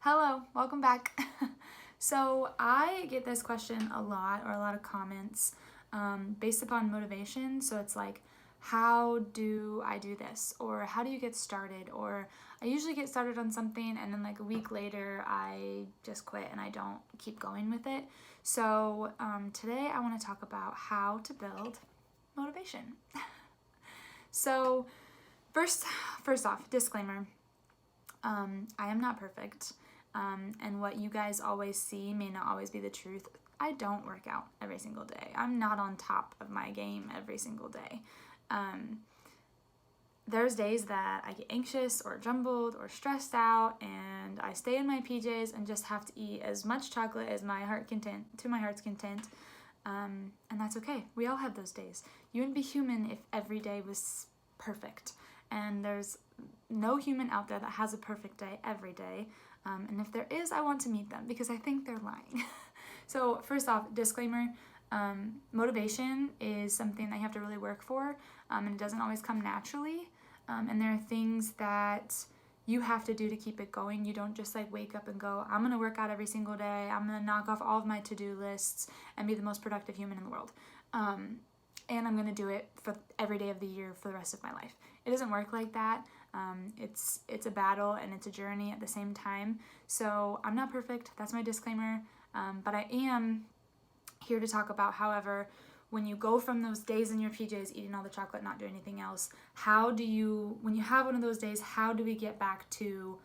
Hello, welcome back. So I get this question a lot, or a lot of comments based upon motivation. So it's like, how do I do this? Or how do you get started? Or I usually get started on something and then like a week later I just quit and I don't keep going with it. So today I want to talk about how to build motivation. So first off, disclaimer, I am not perfect. And what you guys always see may not always be the truth. I don't work out every single day. I'm not on top of my game every single day. There's days that I get anxious or jumbled or stressed out, and I stay in my PJs and just have to eat as much chocolate as my heart's content. And that's okay. We all have those days. You wouldn't be human if every day was perfect. And there's no human out there that has a perfect day every day. And if there is, I want to meet them because I think they're lying. So first off, disclaimer, motivation is something that you have to really work for, and it doesn't always come naturally. And there are things that you have to do to keep it going. You don't just like wake up and go, I'm gonna work out every single day, I'm gonna knock off all of my to-do lists and be the most productive human in the world. And I'm gonna do it for every day of the year for the rest of my life. It doesn't work like that. It's a battle and it's a journey at the same time. So I'm not perfect, that's my disclaimer. But I am here to talk about, however, when you go from those days in your PJs, eating all the chocolate, not doing anything else, when you have one of those days, how do we get back to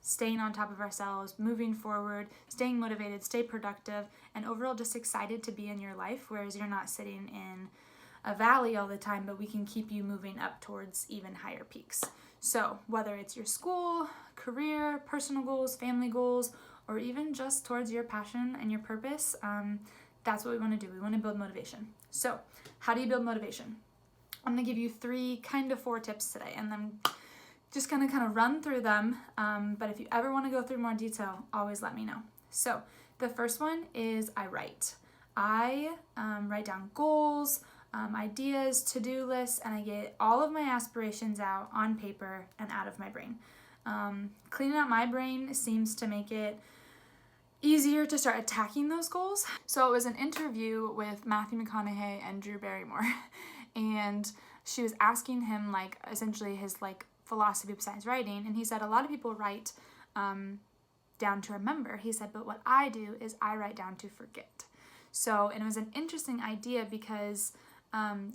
staying on top of ourselves, moving forward, staying motivated, stay productive, and overall just excited to be in your life, whereas you're not sitting in a valley all the time, but we can keep you moving up towards even higher peaks. So whether it's your school, career, personal goals, family goals, or even just towards your passion and your purpose, that's what we want to do. We want to build motivation. So how do you build motivation? I'm going to give you four tips today, and I'm just going to kind of run through them. But if you ever want to go through more detail, always let me know. So the first one is I write. I write down goals, ideas, to-do lists, and I get all of my aspirations out on paper and out of my brain. Cleaning out my brain seems to make it easier to start attacking those goals. So it was an interview with Matthew McConaughey and Drew Barrymore, and she was asking him essentially his philosophy besides writing, and he said a lot of people write down to remember. He said, but what I do is I write down to forget. So, and it was an interesting idea because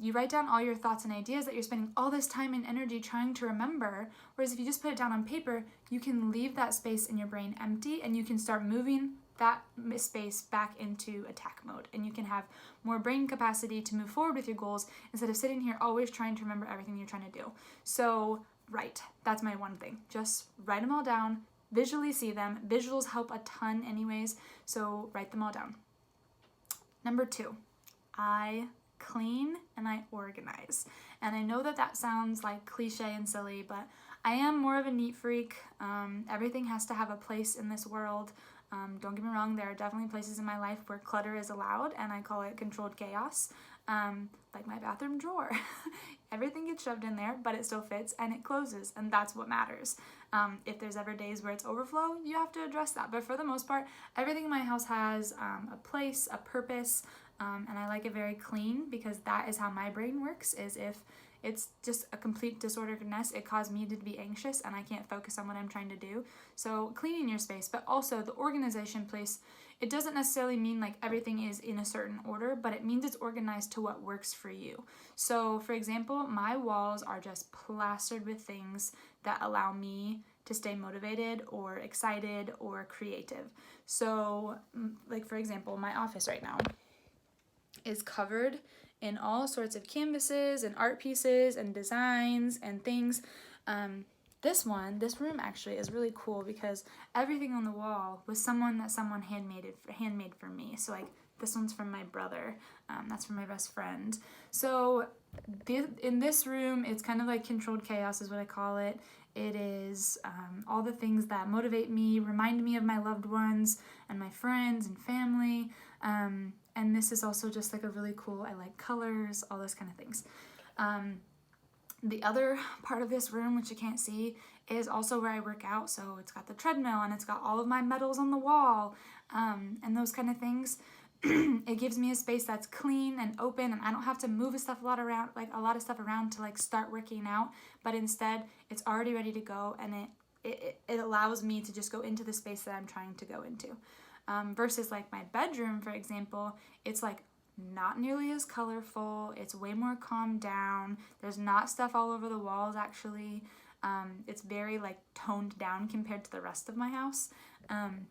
you write down all your thoughts and ideas that you're spending all this time and energy trying to remember, whereas if you just put it down on paper, you can leave that space in your brain empty and you can start moving that space back into attack mode, and you can have more brain capacity to move forward with your goals instead of sitting here always trying to remember everything you're trying to do. So write. That's my one thing. Just write them all down, visually see them. Visuals help a ton anyways, so write them all down. Number 2, I clean and I organize. And I know that sounds like cliche and silly, but I am more of a neat freak. Everything has to have a place in this world. Don't get me wrong, there are definitely places in my life where clutter is allowed, and I call it controlled chaos. Like my bathroom drawer. Everything gets shoved in there, but it still fits and it closes, and that's what matters. If there's ever days where it's overflow, you have to address that. But for the most part, everything in my house has a place, a purpose, and I like it very clean because that is how my brain works. Is if it's just a complete disordered mess, it caused me to be anxious and I can't focus on what I'm trying to do. So cleaning your space, but also the organization place, it doesn't necessarily mean everything is in a certain order, but it means it's organized to what works for you. So for example, my walls are just plastered with things that allow me to stay motivated or excited or creative. So for example, my office right now is covered in all sorts of canvases and art pieces and designs and things. This room actually is really cool because everything on the wall was someone handmade for me. So this one's from my brother, that's from my best friend. So in this room, it's kind of like controlled chaos is what I call it. It is all the things that motivate me, remind me of my loved ones and my friends and family. And this is also just a really cool, I like colors, all those kind of things. The other part of this room, which you can't see, is also where I work out. So it's got the treadmill and it's got all of my medals on the wall, and those kind of things. It gives me a space that's clean and open, and I don't have to move a lot of stuff around to like start working out, but instead it's already ready to go, and it allows me to just go into the space that I'm trying to go into. Versus like my bedroom, for example, it's like not nearly as colorful. It's way more calmed down. There's not stuff all over the walls, actually. It's very like toned down compared to the rest of my house.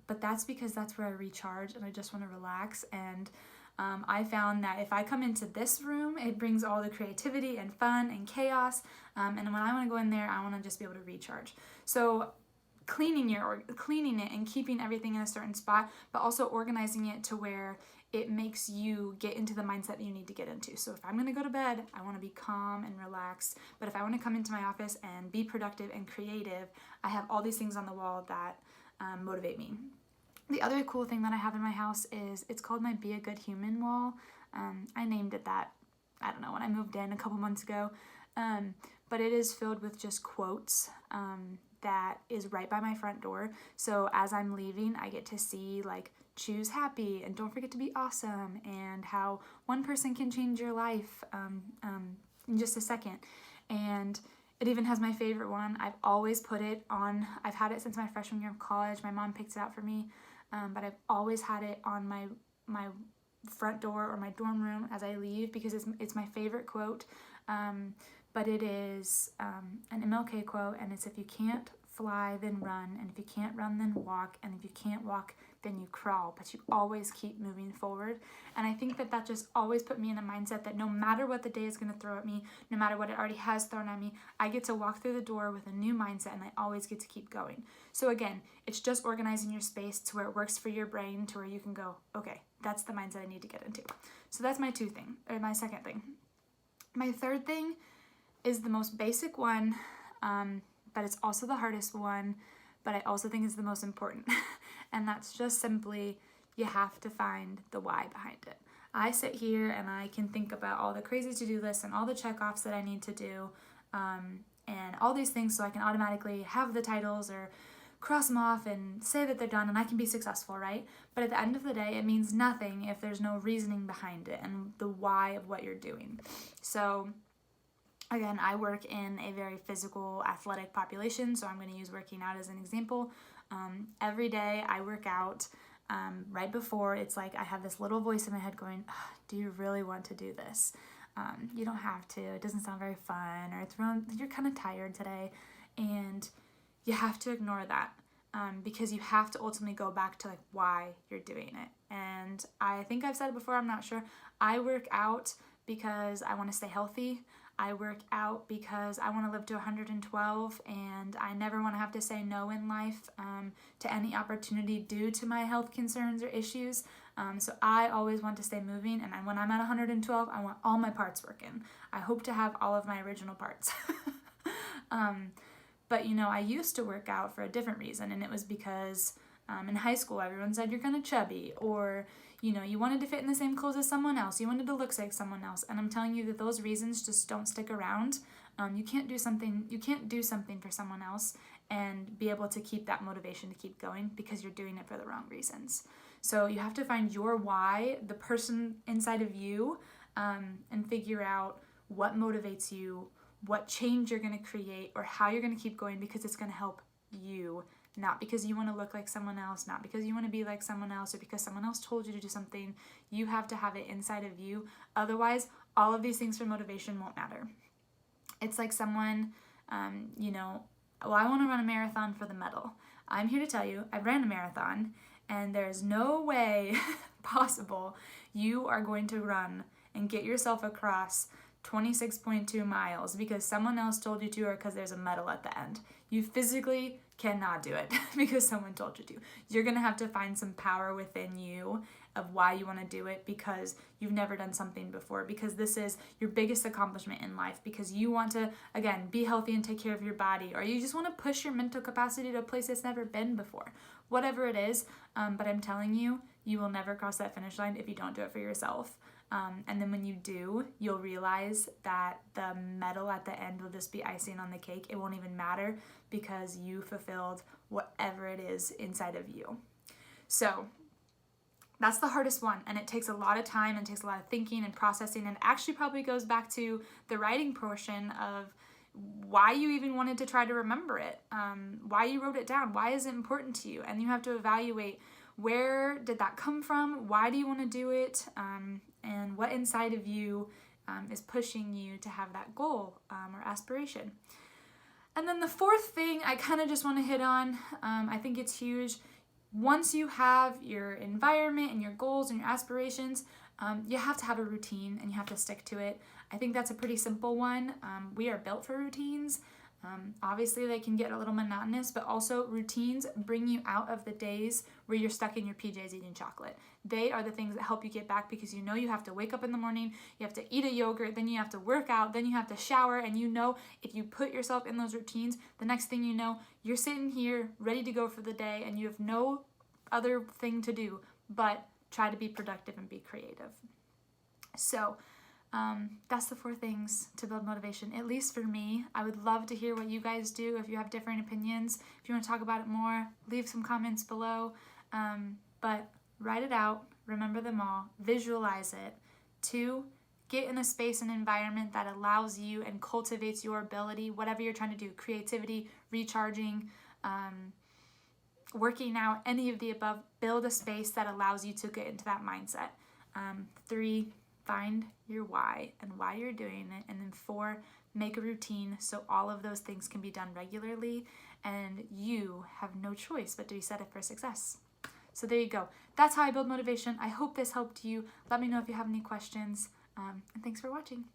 But that's because that's where I recharge and I just want to relax. And I found that if I come into this room, it brings all the creativity and fun and chaos. And when I want to go in there, I want to just be able to recharge. So cleaning it and keeping everything in a certain spot, but also organizing it to where it makes you get into the mindset that you need to get into. So if I'm going to go to bed, I want to be calm and relaxed. But if I want to come into my office and be productive and creative, I have all these things on the wall that motivate me. The other cool thing that I have in my house is it's called my Be a Good Human wall. I named it that, I don't know, when I moved in a couple months ago. But it is filled with just quotes that is right by my front door. So as I'm leaving, I get to see like, choose happy and don't forget to be awesome, and how one person can change your life in just a second. And it even has my favorite one. I've always put it on, I've had it since my freshman year of college. My mom picked it out for me, but I've always had it on my front door or my dorm room as I leave, because it's my favorite quote. But it is an MLK quote, and it's, if you can't fly, then run, and if you can't run, then walk, and if you can't walk, then you crawl, but you always keep moving forward. And I think that just always put me in a mindset that no matter what the day is going to throw at me, no matter what it already has thrown at me, I get to walk through the door with a new mindset, and I always get to keep going. So again, it's just organizing your space to where it works for your brain, to where you can go, okay, that's the mindset I need to get into. So that's my my second thing. My third thing is the most basic one, but it's also the hardest one, but I also think it's the most important. And that's just simply, you have to find the why behind it. I sit here and I can think about all the crazy to-do lists and all the check-offs that I need to do, and all these things, so I can automatically have the titles or cross them off and say that they're done, and I can be successful, right? But at the end of the day, it means nothing if there's no reasoning behind it and the why of what you're doing. So again, I work in a very physical, athletic population, so I'm going to use working out as an example. Every day I work out. Right before, it's like I have this little voice in my head going, do you really want to do this? You don't have to. It doesn't sound very fun, or you're kind of tired today. And you have to ignore that, because you have to ultimately go back to like why you're doing it. And I think I've said it before, I'm not sure. I work out because I want to stay healthy. I work out because I want to live to 112, and I never want to have to say no in life to any opportunity due to my health concerns or issues. So I always want to stay moving, and when I'm at 112, I want all my parts working. I hope to have all of my original parts. But I used to work out for a different reason, and it was because in high school everyone said you're kind of chubby, or you wanted to fit in the same clothes as someone else, you wanted to look like someone else. And I'm telling you that those reasons just don't stick around. You can't do something for someone else and be able to keep that motivation to keep going, because you're doing it for the wrong reasons. So you have to find your why, the person inside of you, and figure out what motivates you, what change you're going to create, or how you're going to keep going, because it's going to help you. Not because you want to look like someone else, not because you want to be like someone else, or because someone else told you to do something. You have to have it inside of you. Otherwise, all of these things for motivation won't matter. It's like someone, I want to run a marathon for the medal. I'm here to tell you, I ran a marathon, and there's no way possible you are going to run and get yourself across 26.2 miles because someone else told you to, or because there's a medal at the end. You physically cannot do it because someone told you to. You're going to have to find some power within you of why you want to do it, because you've never done something before, because this is your biggest accomplishment in life, because you want to, again, be healthy and take care of your body, or you just want to push your mental capacity to a place it's never been before. Whatever it is, but I'm telling you, you will never cross that finish line if you don't do it for yourself. And then when you do, you'll realize that the medal at the end will just be icing on the cake. It won't even matter because you fulfilled whatever it is inside of you. So that's the hardest one, and it takes a lot of time and takes a lot of thinking and processing, and actually probably goes back to the writing portion of why you even wanted to try to remember it, why you wrote it down, why is it important to you, and you have to evaluate where did that come from, why do you want to do it, and what inside of you is pushing you to have that goal or aspiration. And then the fourth thing I kind of just want to hit on, I think it's huge. Once you have your environment and your goals and your aspirations, you have to have a routine and you have to stick to it. I think that's a pretty simple one. We are built for routines. Obviously, they can get a little monotonous, but also routines bring you out of the days where you're stuck in your PJs eating chocolate. They are the things that help you get back because you know you have to wake up in the morning, you have to eat a yogurt, then you have to work out, then you have to shower, and you know if you put yourself in those routines, the next thing you know, you're sitting here ready to go for the day and you have no other thing to do but try to be productive and be creative. So that's the 4 things to build motivation, at least for me. I would love to hear what you guys do. If you have different opinions, if you want to talk about it more, leave some comments below. But write it out, remember them all, visualize it. 2, get in a space and environment that allows you and cultivates your ability, whatever you're trying to do, creativity, recharging, working out, any of the above. Build a space that allows you to get into that mindset. 3, find your why and why you're doing it. And then 4, make a routine so all of those things can be done regularly and you have no choice but to be set up for success. So there you go. That's how I build motivation. I hope this helped you. Let me know if you have any questions. And thanks for watching.